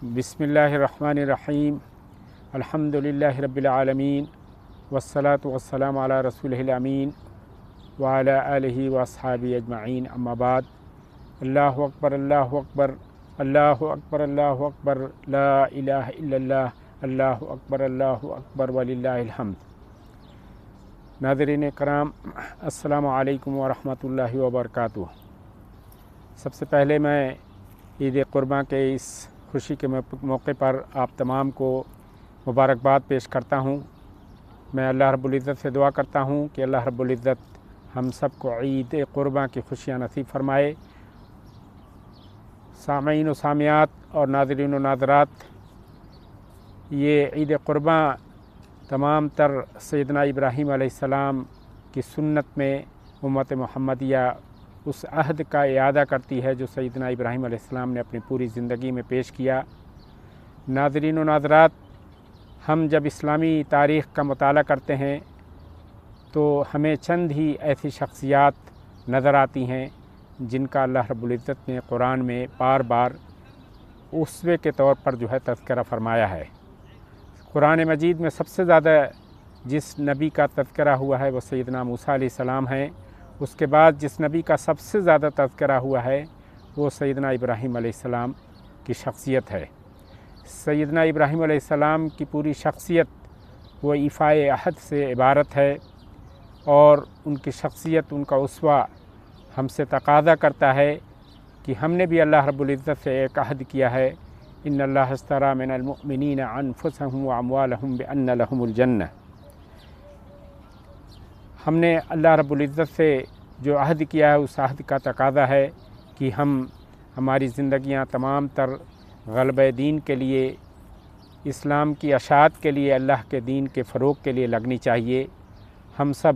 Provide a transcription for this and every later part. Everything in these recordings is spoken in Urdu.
بسم اللہ الرحمن الرحیم الحمدللہ رب العالمین والصلاة والسلام علی رسولہ الامین وعلی آلہ واصحابہ اجمعین، اما بعد۔ اللہ اکبر اللہ اکبر اللہ اکبر اللہ اکبر، لا الہ الا اللہ اللہ اکبر وللہ الحمد۔ ناظرین کرام، السلام علیکم ورحمۃ اللہ وبرکاتہ۔ سب سے پہلے میں عید قرباں کے اس خوشی کے موقع پر آپ تمام کو مبارکباد پیش کرتا ہوں۔ میں اللہ رب العزت سے دعا کرتا ہوں کہ اللہ رب العزت ہم سب کو عید قرباں کی خوشیاں نصیب فرمائے۔ سامعین و سامعات اور ناظرین و ناظرات، یہ عید قرباں تمام تر سیدنا ابراہیم علیہ السلام کی سنت میں امت محمدیہ اس عہد کا اعادہ کرتی ہے جو سیدنا ابراہیم علیہ السلام نے اپنی پوری زندگی میں پیش کیا۔ ناظرین و ناظرات، ہم جب اسلامی تاریخ کا مطالعہ کرتے ہیں تو ہمیں چند ہی ایسی شخصیات نظر آتی ہیں جن کا اللہ رب العزت نے قرآن میں بار بار اسوے کے طور پر تذکرہ فرمایا ہے۔ قرآن مجید میں سب سے زیادہ جس نبی کا تذکرہ ہوا ہے وہ سیدنا موسیٰ علیہ السلام ہیں۔ اس کے بعد جس نبی کا سب سے زیادہ تذکرہ ہوا ہے وہ سیدنا ابراہیم علیہ السلام کی شخصیت ہے۔ سیدنا ابراہیم علیہ السلام کی پوری شخصیت وہ ایفائے عہد سے عبارت ہے، اور ان کی شخصیت، ان کا اسوہ ہم سے تقاضا کرتا ہے کہ ہم نے بھی اللہ رب العزت سے ایک عہد کیا ہے، ان اللہ اشتری من المؤمنین انفسهم واموالهم بان لهم الجنہ۔ ہم نے اللہ رب العزت سے جو عہد کیا ہے اس عہد کا تقاضا ہے کہ ہماری زندگیاں تمام تر غلبہ دین کے لیے، اسلام کی اشاعت کے لیے، اللہ کے دین کے فروغ کے لیے لگنی چاہیے۔ ہم سب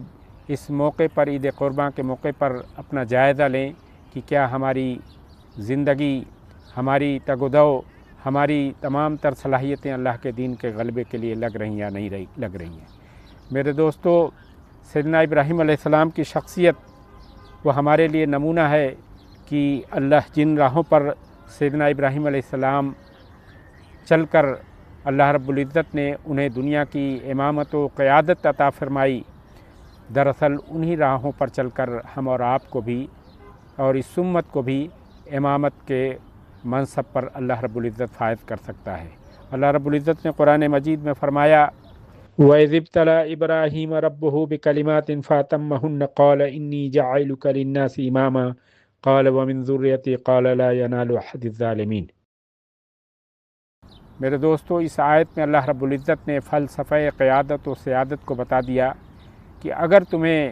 اس موقع پر، عید قرباں کے موقع پر اپنا جائزہ لیں کہ کیا ہماری زندگی، ہماری تگ و دو، ہماری تمام تر صلاحیتیں اللہ کے دین کے غلبے کے لیے لگ رہی ہیں یا نہیں لگ رہی ہیں۔ میرے دوستو، سیدنا ابراہیم علیہ السلام کی شخصیت وہ ہمارے لیے نمونہ ہے کہ اللہ جن راہوں پر سیدنا ابراہیم علیہ السلام چل کر اللہ رب العزت نے انہیں دنیا کی امامت و قیادت عطا فرمائی، دراصل انہی راہوں پر چل کر ہم اور آپ کو بھی اور اس امت کو بھی امامت کے منصب پر اللہ رب العزت فائز کر سکتا ہے۔ اللہ رب العزت نے قرآن مجید میں فرمایا، وَإِذِ ابْتَلَىٰ إِبْرَاهِيمَ رَبُّهُ بِكَلِمَاتٍ فَأَتَمَّهُنَّ قَالَ إِنِّي جَاعِلُكَ لِلنَّاسِ إِمَامًا قَالَ وَمِن ذُرِّيَّتِي قَالَ لَا يَنَالُ أَحَدِ الظَّالِمِينَ۔ میرے دوستو، اس آیت میں اللہ رب العزت نے فلسفہ قیادت و سیادت کو بتا دیا کہ اگر تمہیں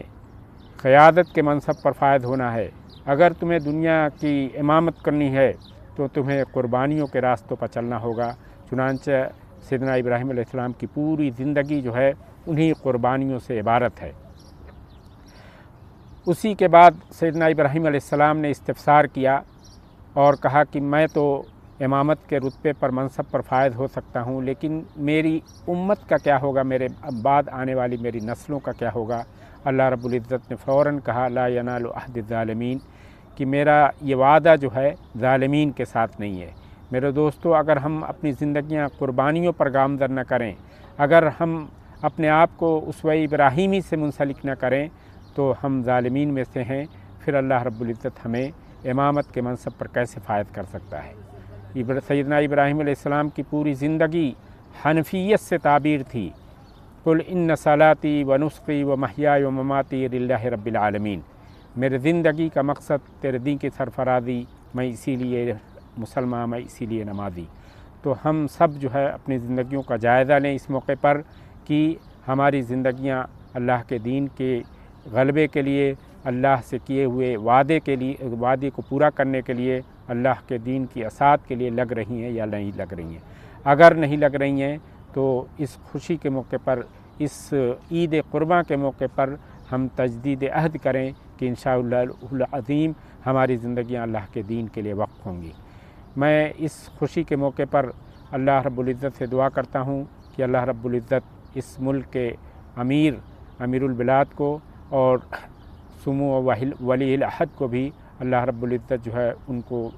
قیادت کے منصب پر فائز ہونا ہے، اگر تمہیں دنیا کی امامت کرنی ہے تو تمہیں قربانیوں کے راستوں پر چلنا ہوگا۔ چنانچہ سیدنا ابراہیم علیہ السلام کی پوری زندگی انہی قربانیوں سے عبارت ہے۔ اسی کے بعد سیدنا ابراہیم علیہ السلام نے استفسار کیا اور کہا کہ میں تو امامت کے رتبے پر، منصب پر فائز ہو سکتا ہوں، لیکن میری امت کا کیا ہوگا، میرے بعد آنے والی میری نسلوں کا کیا ہوگا؟ اللہ رب العزت نے فوراً کہا، لا ینال عہد الظالمین، کہ میرا یہ وعدہ ظالمین کے ساتھ نہیں ہے۔ میرے دوستو، اگر ہم اپنی زندگیاں قربانیوں پر گامزن نہ کریں، اگر ہم اپنے آپ کو اسوہ ابراہیمی سے منسلک نہ کریں تو ہم ظالمین میں سے ہیں۔ پھر اللہ رب العزت ہمیں امامت کے منصب پر کیسے فائز کر سکتا ہے؟ سیدنا ابراہیم علیہ السلام کی پوری زندگی حنفیت سے تعبیر تھی۔ قل ان صلاتی و نسخی و محیای و مماتی للہ رب العالمین، میرے زندگی کا مقصد تیرے دین کی سرفرازی، میں اسی لیے مسلمان، میں اسی لیے نمازی۔ تو ہم سب اپنی زندگیوں کا جائزہ لیں اس موقع پر کہ ہماری زندگیاں اللہ کے دین کے غلبے کے لیے، اللہ سے کیے ہوئے وعدے کو پورا کرنے کے لیے، اللہ کے دین کی اشاعت کے لیے لگ رہی ہیں یا نہیں لگ رہی ہیں۔ اگر نہیں لگ رہی ہیں تو اس خوشی کے موقع پر، اس عید قرباں کے موقع پر ہم تجدید عہد کریں کہ انشاءاللہ العظیم ہماری زندگیاں اللہ کے دین کے لیے وقف ہوں گی۔ میں اس خوشی کے موقع پر اللہ رب العزت سے دعا کرتا ہوں کہ اللہ رب العزت اس ملک کے امیر البلاد کو اور سمو ولی العہد کو بھی اللہ رب العزت ان کو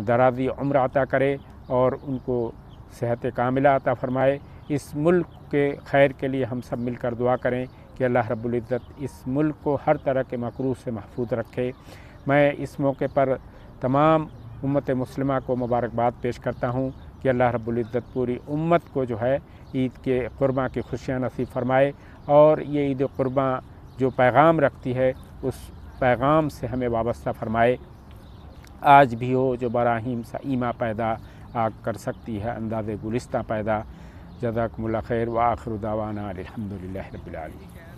درازی عمر عطا کرے، اور ان کو صحت کاملہ عطا فرمائے۔ اس ملک کے خیر کے لیے ہم سب مل کر دعا کریں کہ اللہ رب العزت اس ملک کو ہر طرح کے مکروہ سے محفوظ رکھے۔ میں اس موقع پر تمام امت مسلمہ کو مبارکباد پیش کرتا ہوں کہ اللہ رب العزت پوری امت کو جو ہے عید کے قرباں کی خوشیاں نصیب فرمائے، اور یہ عید قرباں جو پیغام رکھتی ہے اس پیغام سے ہمیں وابستہ فرمائے۔ آج بھی ہو جو براہیم سا ایما پیدا آگ کر سکتی ہے انداز گلستہ پیدا۔ جزاکم اللہ خیر، وآخر دعوانا الحمدللہ رب العالمین۔